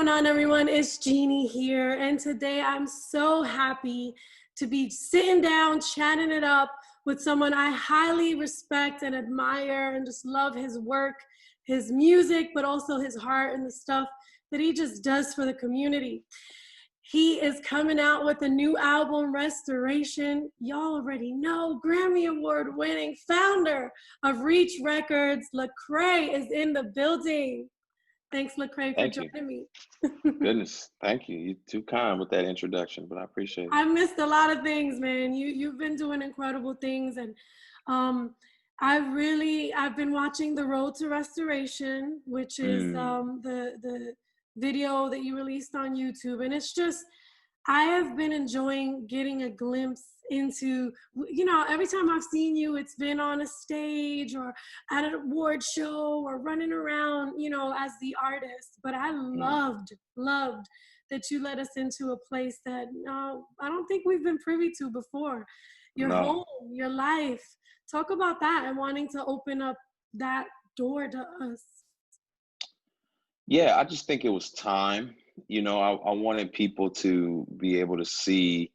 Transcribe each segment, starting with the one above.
going on, everyone? It's Jeannie here, and today I'm so happy to be sitting down, chatting it up with someone I highly respect and admire and just love his work, his music, but also his heart and the stuff that he just does for the community. He is coming out with a new album, Restoration. Y'all already know, Grammy Award winning founder of Reach Records, Lecrae, is in the building. Thanks, Lecrae, for Thank you. joining me. Goodness, thank you. You're too kind with that introduction, but I appreciate it. I missed a lot of things, man. You've been doing incredible things, and I've been watching The Road to Restoration, which is the video that you released on YouTube, and it's just, I have been enjoying getting a glimpse into, every time I've seen you, it's been on a stage or at an award show or running around, as the artist. But I loved that you led us into a place that I don't think we've been privy to before. Your home, your life. Talk about that and wanting to open up that door to us. Yeah, I just think it was time. I wanted people to be able to see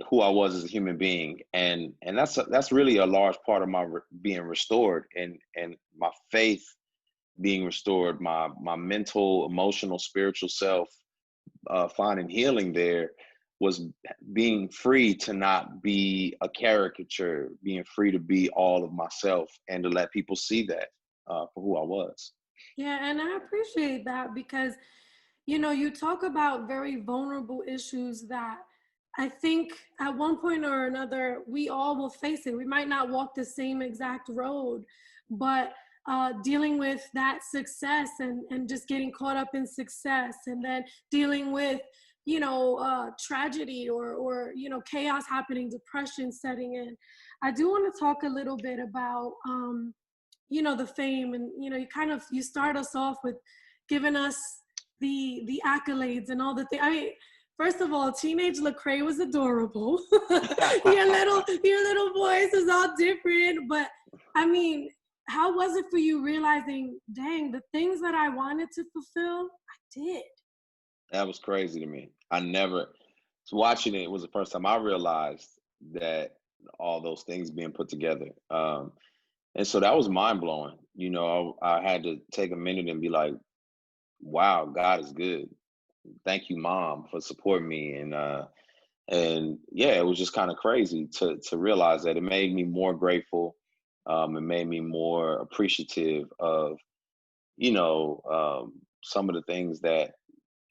who I was as a human being, and that's really a large part of my being restored, and my faith being restored, my mental, emotional, spiritual self finding healing there was being free to not be a caricature, being free to be all of myself, and to let people see that for who I was. Yeah, and I appreciate that because, you talk about very vulnerable issues that I think at one point or another, we all will face it. We might not walk the same exact road, but dealing with that success and just getting caught up in success, and then dealing with, tragedy or chaos happening, depression setting in. I do want to talk a little bit about, the fame, and you start us off with giving us the accolades and all the things. I mean, first of all, teenage Lecrae was adorable. your little voice is all different, but I mean, how was it for you realizing, dang, the things that I wanted to fulfill, I did? That was crazy to me. Watching it was the first time I realized that all those things being put together. And so that was mind blowing. I had to take a minute and be like, wow, God is good. Thank you, Mom, for supporting me. And yeah, it was just kind of crazy to realize that. It made me more grateful. It made me more appreciative of, some of the things that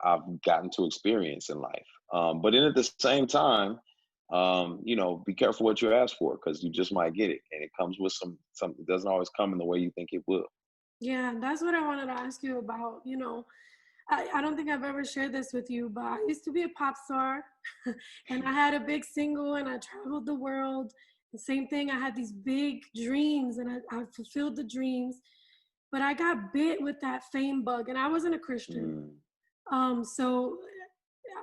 I've gotten to experience in life. But then at the same time, be careful what you ask for, because you just might get it, and it comes with some. It doesn't always come in the way you think it will. Yeah, that's what I wanted to ask you about. I don't think I've ever shared this with you, but I used to be a pop star and I had a big single and I traveled the world. The same thing, I had these big dreams and I fulfilled the dreams, but I got bit with that fame bug, and I wasn't a Christian. So,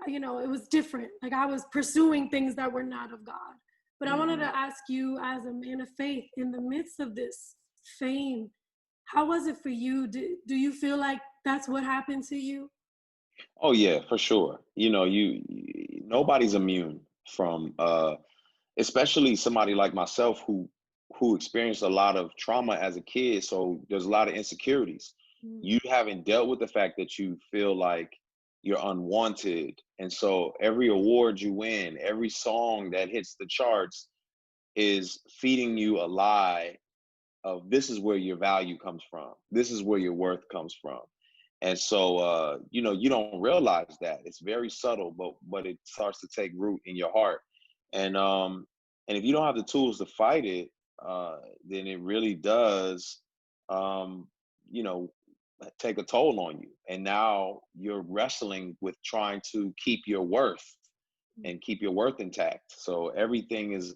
it was different. Like, I was pursuing things that were not of God. But I wanted to ask you, as a man of faith, in the midst of this fame, how was it for you? Do you feel like that's what happened to you? Oh yeah, for sure. Nobody's immune from, especially somebody like myself who experienced a lot of trauma as a kid. So there's a lot of insecurities. You haven't dealt with the fact that you feel like you're unwanted, and so every award you win, every song that hits the charts, is feeding you a lie of, this is where your value comes from. This is where your worth comes from. And so, you don't realize that. It's very subtle, but it starts to take root in your heart. And if you don't have the tools to fight it, then it really does, you know, take a toll on you. And now you're wrestling with trying to keep your worth and keep your worth intact. So everything is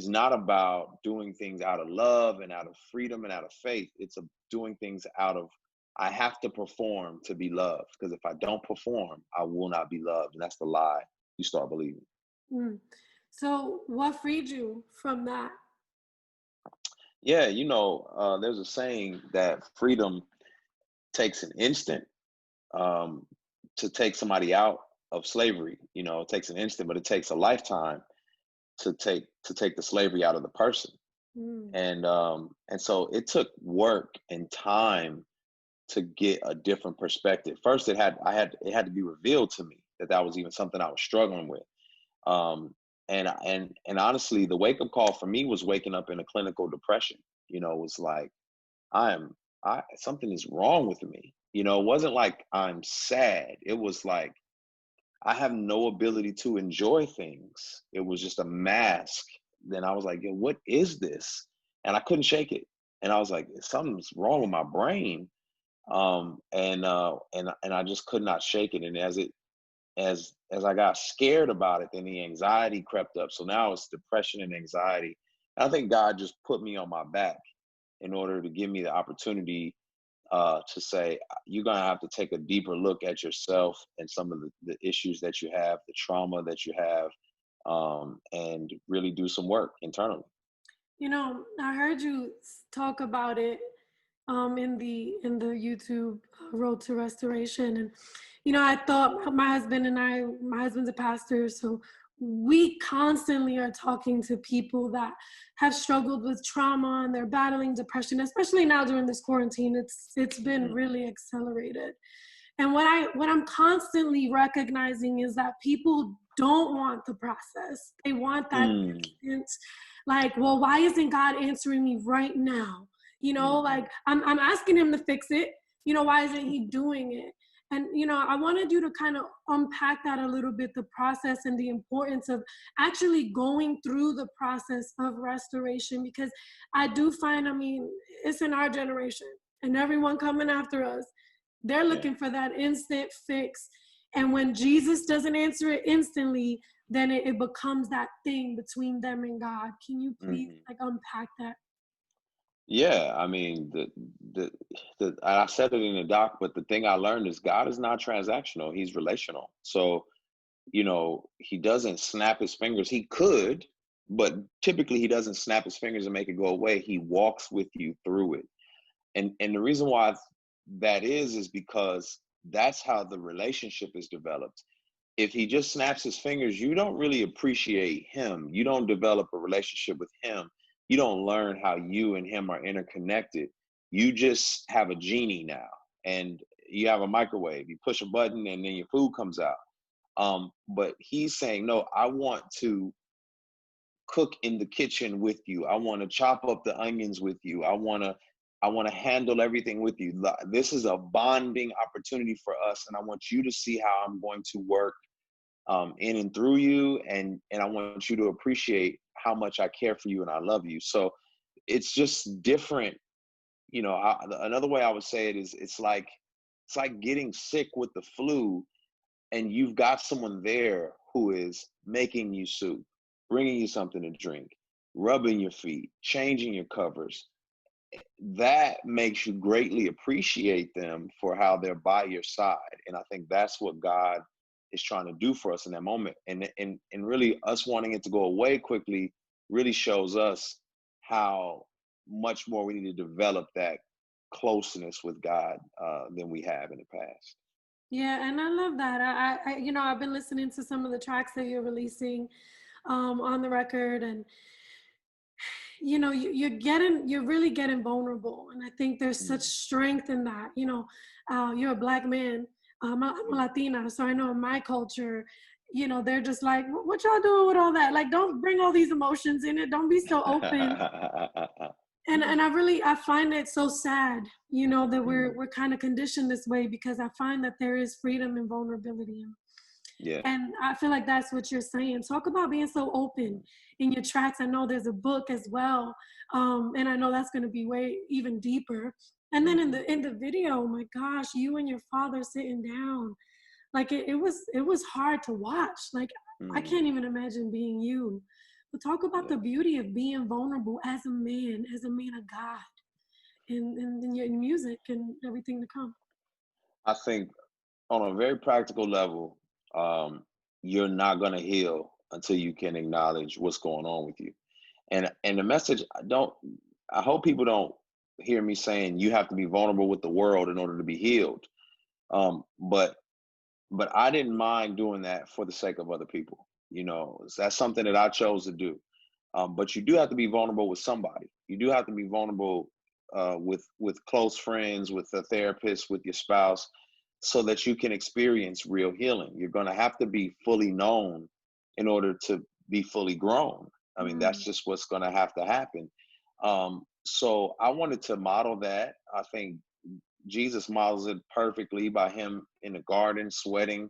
not about doing things out of love and out of freedom and out of faith. It's doing things out of, I have to perform to be loved, because if I don't perform, I will not be loved. And that's the lie you start believing. So what freed you from that? Yeah, there's a saying that freedom takes an instant. um, to take somebody out of slavery. You know, it takes an instant, but it takes a lifetime to take the slavery out of the person. Mm. And so it took work and time to get a different perspective. First, it had to be revealed to me that that was even something I was struggling with. Um, and honestly, the wake up call for me was waking up in a clinical depression. You know, it was like I am I something is wrong with me. You know, it wasn't like I'm sad. It was like I have no ability to enjoy things. It was just a mask. Then I was like, "Yo, what is this?" And I couldn't shake it. And I was like, something's wrong with my brain. And I just could not shake it. And as I got scared about it, then the anxiety crept up. So now it's depression and anxiety. I think God just put me on my back in order to give me the opportunity to say you're going to have to take a deeper look at yourself and some of the issues that you have, the trauma that you have, and really do some work internally. I heard you talk about it in the YouTube Road to Restoration, and I thought my husband's a pastor, so we constantly are talking to people that have struggled with trauma and they're battling depression, especially now during this quarantine. It's been Hmm. really accelerated. And what I'm constantly recognizing is that people don't want the process. They want that Mm, instant, like, well, why isn't God answering me right now? hmm. Like I'm asking him to fix it. Why isn't he doing it? And I wanted you to kind of unpack that a little bit, the process and the importance of actually going through the process of restoration, because I do find, I mean, it's in our generation and everyone coming after us, they're Yeah. looking for that instant fix. And when Jesus doesn't answer it instantly, then it becomes that thing between them and God. Can you please Hmm. like unpack that? Yeah, I mean, I said it in the doc, but the thing I learned is God is not transactional; He's relational. So, He doesn't snap His fingers. He could, but typically He doesn't snap His fingers and make it go away. He walks with you through it, and the reason why that is because that's how the relationship is developed. If He just snaps His fingers, you don't really appreciate Him. You don't develop a relationship with Him. You don't learn how you and Him are interconnected. You just have a genie now, and you have a microwave. You push a button, and then your food comes out. But He's saying, no, I want to cook in the kitchen with you. I want to chop up the onions with you. I want to handle everything with you. This is a bonding opportunity for us, and I want you to see how I'm going to work in and through you, and I want you to appreciate how much I care for you and I love you. So it's just different. Another way I would say it is it's like getting sick with the flu, and you've got someone there who is making you soup, bringing you something to drink, rubbing your feet, changing your covers. That makes you greatly appreciate them for how they're by your side. And I think that's what God is trying to do for us in that moment. And really us wanting it to go away quickly really shows us how much more we need to develop that closeness with God than we have in the past. Yeah, and I love that. I've been listening to some of the tracks that you're releasing on the record, and you're really getting vulnerable, and I think there's such Mm. strength in that. You're a black man. I'm a Mm. Latina, so I know in my culture, they're just like, what y'all doing with all that? Like, don't bring all these emotions in it. Don't be so open. And I find it so sad, that Mm. we're kind of conditioned this way, because I find that there is freedom and vulnerability. Yeah. And I feel like that's what you're saying. Talk about being so open in your tracks. I know there's a book as well, and I know that's going to be way even deeper. And then in Hmm. the video, oh my gosh, you and your father sitting down, like it was hard to watch. Like I Mm. can't even imagine being you. But talk about Yeah. the beauty of being vulnerable as a man of God, in your music and everything to come. I think on a very practical level, um, you're not going to heal until you can acknowledge what's going on with you. And the message, I hope people don't hear me saying you have to be vulnerable with the world in order to be healed. But I didn't mind doing that for the sake of other people. That's something that I chose to do. But you do have to be vulnerable with somebody. You do have to be vulnerable with close friends, with a therapist, with your spouse, so that you can experience real healing. You're going to have to be fully known in order to be fully grown. I mean, that's Mm, just what's going to have to happen. So I wanted to model that. I think Jesus models it perfectly by him in the garden sweating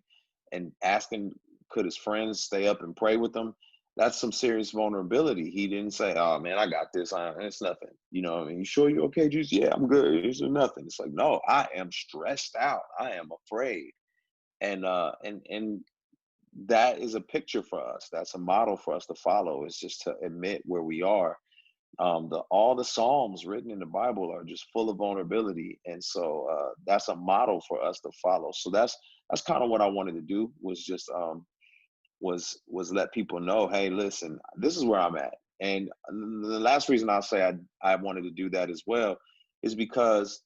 and asking, could his friends stay up and pray with him? That's some serious vulnerability. He didn't say, "Oh man, I got this. It's nothing." I mean, you sure you're okay, Jesus? Yeah, I'm good. It's nothing. It's like, no, I am stressed out. I am afraid, and that is a picture for us. That's a model for us to follow. It's just to admit where we are. All the Psalms written in the Bible are just full of vulnerability, and so that's a model for us to follow. So that's kind of what I wanted to do, was just was let people know, hey, listen, this is where I'm at. And the last reason I'll say I wanted to do that as well is because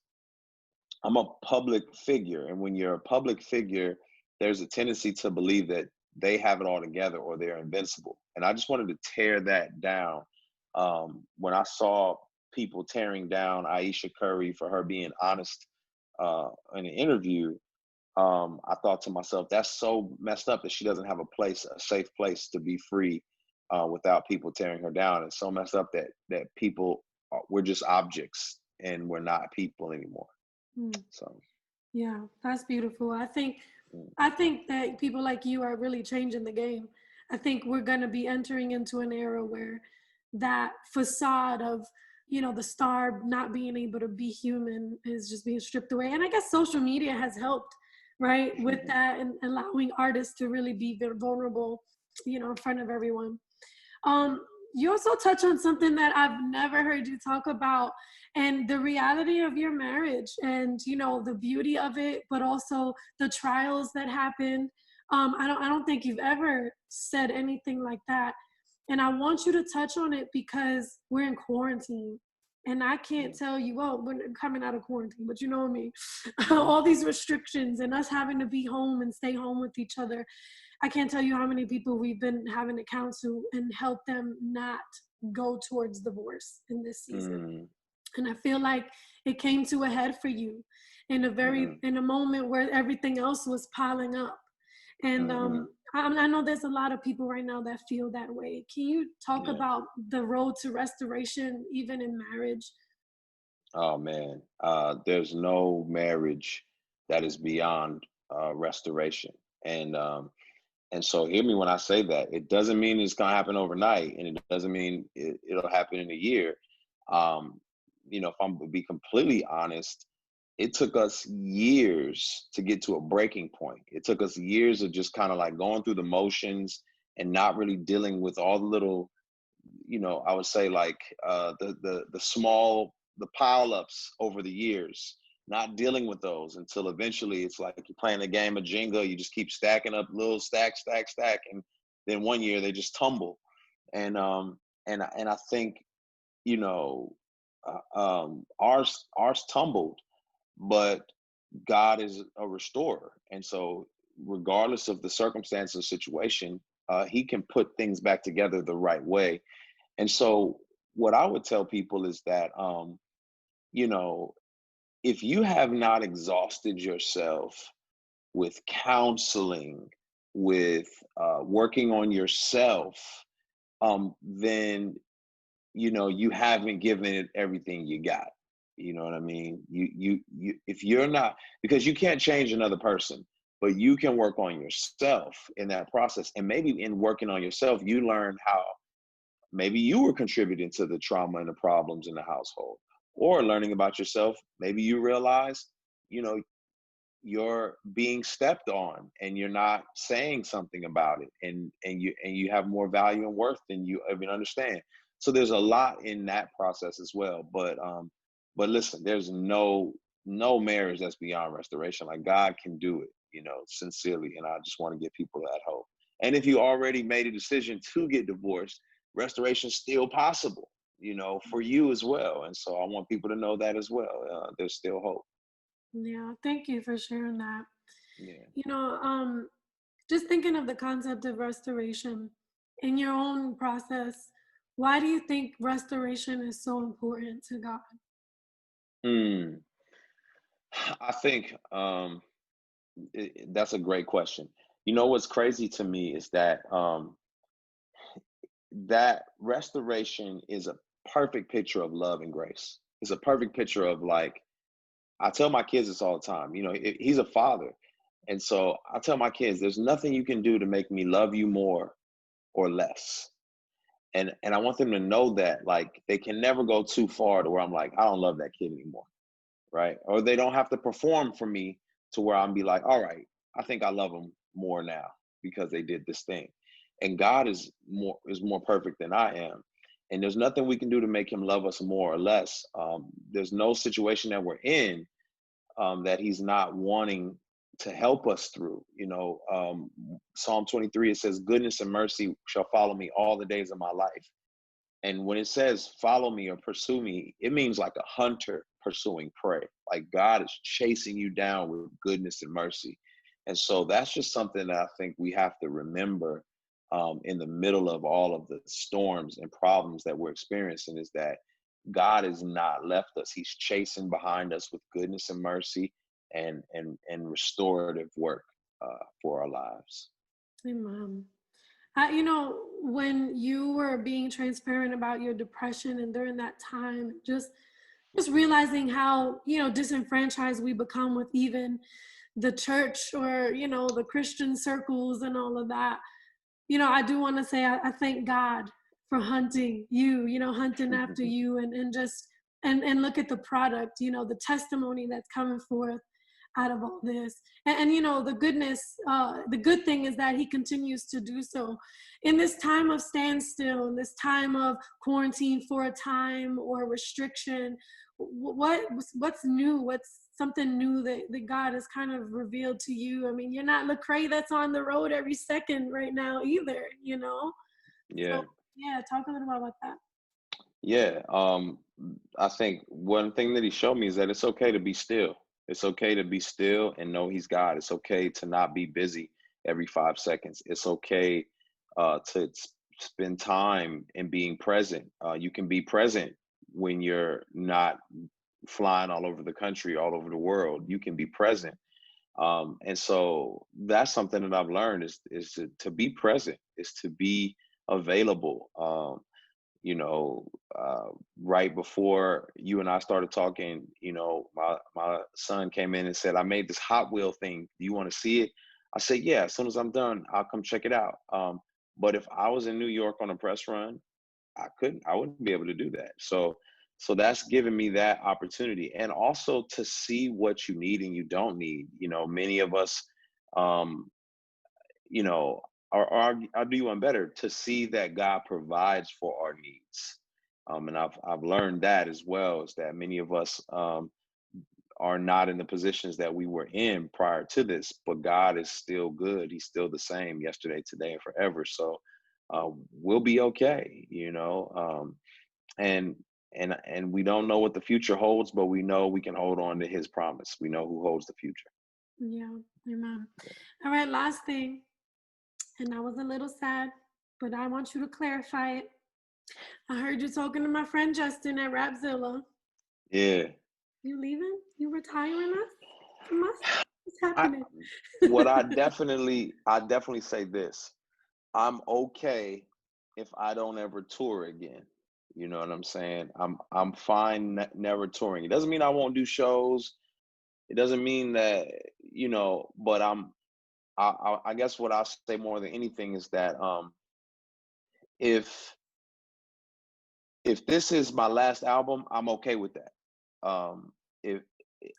I'm a public figure, and when you're a public figure, there's a tendency to believe that they have it all together or they're invincible. And I just wanted to tear that down. When I saw people tearing down Aisha Curry for her being honest in an interview, I thought to myself, that's so messed up that she doesn't have a safe place to be free without people tearing her down. It's so messed up that people we're just objects and we're not people anymore. mm. So. Yeah, that's beautiful. Mm, I think that people like you are really changing the game. I think we're going to be entering into an era where that facade of, the star not being able to be human is just being stripped away. And I guess social media has helped, right, with that, and allowing artists to really be very vulnerable, in front of everyone. You also touch on something that I've never heard you talk about, and the reality of your marriage, and the beauty of it, but also the trials that happened. I don't think you've ever said anything like that, and I want you to touch on it because we're in quarantine. And I can't mm, tell you, well, we're coming out of quarantine, but you know what I mean? mhm, All these restrictions and us having to be home and stay home with each other. I can't tell you how many people we've been having to counsel and help them not go towards divorce in this season. mm, And I feel like it came to a head for you mhm, in a moment where everything else was piling up. And mhm. I know there's a lot of people right now that feel that way. Can you talk Yeah. about the road to restoration, even in marriage? Oh man, there's no marriage that is beyond restoration, and so hear me when I say that. It doesn't mean it's gonna happen overnight, and it doesn't mean it'll happen in a year. Um, if I'm to be completely honest, it took us years to get to a breaking point. It took us years of just kind of like going through the motions and not really dealing with all the little, I would say like the small the pile ups over the years, not dealing with those until eventually it's like you're playing a game of Jenga. You just keep stacking up little stack, and then one year they just tumble. And I think you know ours tumbled, but God is a restorer, and so regardless of the circumstance or situation, He can put things back together the right way. And so, what I would tell people is that, you know, if you have not exhausted yourself with counseling, with working on yourself, then you haven't given it everything you got. You know what I mean? If you're not, because you can't change another person, but you can work on yourself in that process, and maybe in working on yourself, you learn how maybe you were contributing to the trauma and the problems in the household, or learning about yourself, maybe you realize you know you're being stepped on and you're not saying something about it, and you have more value and worth than you even understand. So there's a lot in that process as well. But listen, there's no marriage that's beyond restoration. Like, God can do it, sincerely, and I just want to give people that hope. And if you already made a decision to get divorced, restoration's still possible, for you as well. And so I want people to know that as well. There's still hope. Yeah, thank you for sharing that. Yeah. You know, just thinking of the concept of restoration in your own process, why do you think restoration is so important to God? Mm, I think that's a great question. You know what's crazy to me is that that restoration is a perfect picture of love and grace. It's a perfect picture of like I tell my kids this all the time. You know, he's a father, and so I tell my kids, "There's nothing you can do to make me love you more or less." And I want them to know that like they can never go too far to where I'm like, I don't love that kid anymore, right? Or they don't have to perform for me to where I'm be like, all right, I think I love them more now because they did this thing. And God is more perfect than I am. And there's nothing we can do to make him love us more or less. There's no situation that we're in that he's not wanting to help us through. Psalm 23, it says, goodness and mercy shall follow me all the days of my life. And when it says follow me or pursue me, it means like a hunter pursuing prey. Like God is chasing you down with goodness and mercy. And so that's just something that I think we have to remember in the middle of all of the storms and problems that we're experiencing is that God has not left us. He's chasing behind us with goodness and mercy and restorative work for our lives. Amen. When you were being transparent about your depression and during that time, just realizing how disenfranchised we become with even the church or the Christian circles and all of that. I do want to say I thank God for hunting you, hunting after you and just and look at the product, the testimony that's coming forth out of all this. And the good thing is that he continues to do so. In this time of standstill, in this time of quarantine for a time or restriction, what's new? What's something new that God has kind of revealed to you? I mean, you're not Lecrae that's on the road every second right now either. So Yeah. yeah, talk a little bit about that. Yeah, I think one thing that he showed me is that it's okay to be still. It's okay to be still and know he's God. It's okay to not be busy every 5 seconds. It's okay spend time in being present. You can be present when you're not flying all over the country, all over the world. You can be present. And so that's something that I've learned is to be present, is to be available. You know, uh, right before you and I started talking, my son came in and said, "I made this Hot Wheel thing. Do you want to see it?" I said, "Yeah. As soon as I'm done, I'll come check it out." But if I was in New York on a press run, I wouldn't be able to do that. So that's given me that opportunity, and also to see what you need and you don't need. Many of us, um, you know, I'll do one better to see that God provides for our needs. And I've learned that as well, is that many of us are not in the positions that we were in prior to this, but God is still good. He's still the same yesterday, today, and forever. So we'll be okay, and and we don't know what the future holds, but we know we can hold on to His promise. We know who holds the future. Yeah, amen. All right, last thing, and I was a little sad, but I want you to clarify it. I heard you talking to my friend Justin at Rapzilla. Yeah. You leaving? You retiring us from us? What's I happening? what I definitely say this. I'm okay if I don't ever tour again. You know what I'm saying? I'm fine never touring. It doesn't mean I won't do shows. It doesn't mean that, but I guess what I'll say more than anything is that if if this is my last album, I'm okay with that. If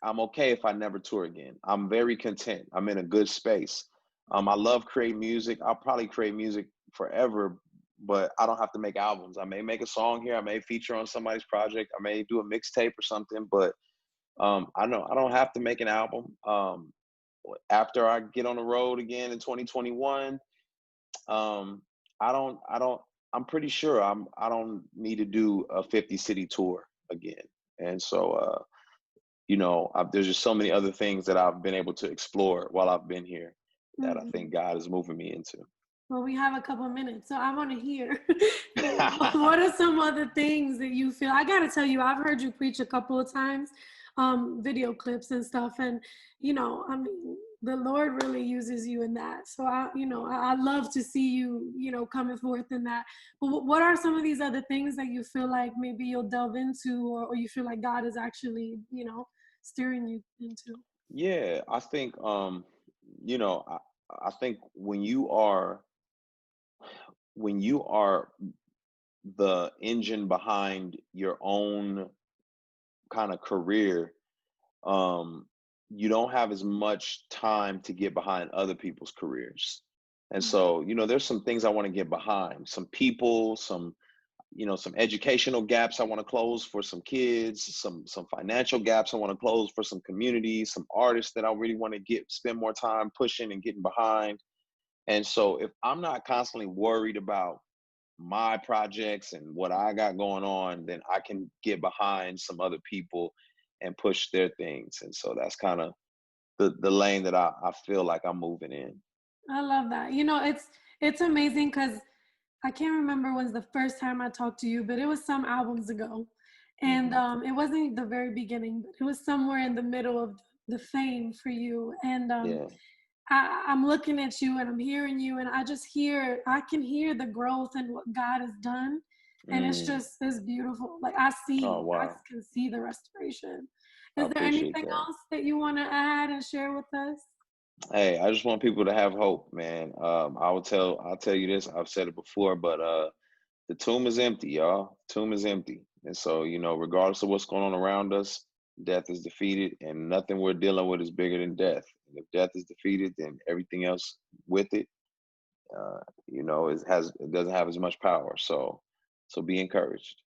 I'm okay if I never tour again. I'm very content. I'm in a good space. I love creating music. I'll probably create music forever, but I don't have to make albums. I may make a song here. I may feature on somebody's project. I may do a mixtape or something, but I know I don't have to make an album. After I get on the road again in 2021, um, I don't. I'm pretty sure I don't need to do a 50 city tour again. And so there's just so many other things that I've been able to explore while I've been here that I Mhm. think God is moving me into. Well, we have a couple minutes, so I want to hear what are some other things that you feel. I got to tell you, I've heard you preach a couple of times, video clips and stuff, and I mean, the Lord really uses you in that. So I love to see you, coming forth in that. But what are some of these other things that you feel like maybe you'll delve into, or you feel like God is actually, steering you into? Yeah, I think you know, I think when you are the engine behind your own kind of career, um, you don't have as much time to get behind other people's careers. And Mhm. so, there's some things I want to get behind, some people, some educational gaps I want to close for some kids, some financial gaps I want to close for some communities, some artists that I really want to get spend more time pushing and getting behind. And so if I'm not constantly worried about my projects and what I got going on, then I can get behind some other people and push their things. And so that's kind of the lane that I feel like I'm moving in. I love that. It's amazing because I can't remember when's the first time I talked to you, but it was some albums ago. And Hmm. it wasn't the very beginning, but it was somewhere in the middle of the fame for you. And Yeah. I'm looking at you and I'm hearing you, and I can hear the growth and what God has done. And Mm. it's beautiful. Like Oh, I wow. can see the restoration. I Is there appreciate anything that. else that you want to add and share with us? Hey, I just want people to have hope, man. I'll tell you this, I've said it before, but the tomb is empty, y'all. Tomb is empty. And so, regardless of what's going on around us, death is defeated and nothing we're dealing with is bigger than death. And if death is defeated, then everything else with it, it doesn't have as much power. So be encouraged.